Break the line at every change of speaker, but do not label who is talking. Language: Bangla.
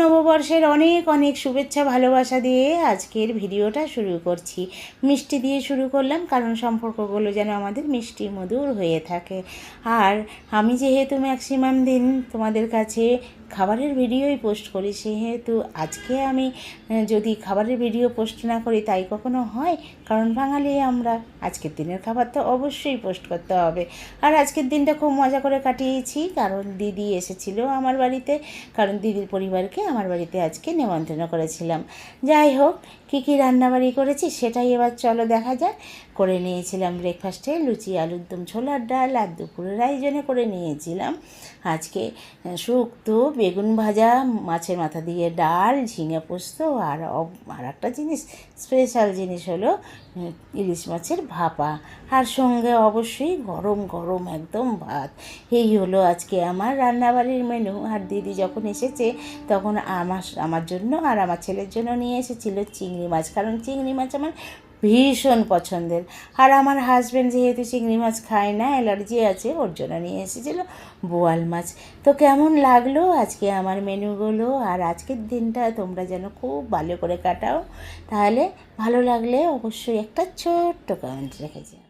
নববর্ষের অনেক অনেক শুভেচ্ছা ভালোবাসা দিয়ে আজকের ভিডিওটা শুরু করছি। মিষ্টি দিয়ে শুরু করলাম, কারণ সম্পর্কগুলো যেন আমাদের মিষ্টি মধুর হয়ে থাকে। আর আমি যেহেতু ম্যাক্সিমাম দিন তোমাদের কাছে খাবারের ভিডিওই পোস্ট করি, সেহেতু আজকে আমি যদি খাবারের ভিডিও পোস্ট না করি তাই কখনো হয়? কারণ বাঙালি আমরা, আজকের দিনের খাবার তো অবশ্যই পোস্ট করতে হবে। আর আজকের দিনটা খুব মজা করে কাটিয়েছি, কারণ দিদি এসেছিল আমার বাড়িতে, কারণ দিদির পরিবারকে আমার বাড়িতে আজকে নেমন্তন্ন করেছিলাম। যাই হোক, কী কী রান্নাবাড়ি করেছি সেটাই এবার চলো দেখা যাক। করে নিয়েছিলাম ব্রেকফাস্টে লুচি, আলুর দম, ছোলার ডাল, আর দুপুরের আয়োজনে করে নিয়েছিলাম আজকে শুক্তো, বেগুন ভাজা, মাছের মাথা দিয়ে ডাল, ঝিঙে পোস্ত, আর একটা জিনিস, স্পেশাল জিনিস হলো ইলিশ মাছের ভাপা, আর সঙ্গে অবশ্যই গরম গরম একদম ভাত। এই হলো আজকে আমার রান্নাবাড়ির মেনু। আর দিদি যখন এসেছে তখন আমার জন্য আর আমার ছেলের জন্য নিয়ে এসেছিলো চিংড়ি মাছ, কারণ চিংড়ি মাছ আমার ভীষণ পছন্দের। আর আমার হাজব্যান্ড যেহেতু চিংড়ি মাছ খায় না, অ্যালার্জি আছে, ওর জন্য নিয়ে এসেছিলো বোয়াল মাছ। তো কেমন লাগলো আজকে আমার মেনুগুলো? আর আজকের দিনটা তোমরা যেন খুব ভালো করে কাটাও। তাহলে ভালো লাগলে অবশ্যই একটা ছোট্ট কমেন্ট রেখে যাও।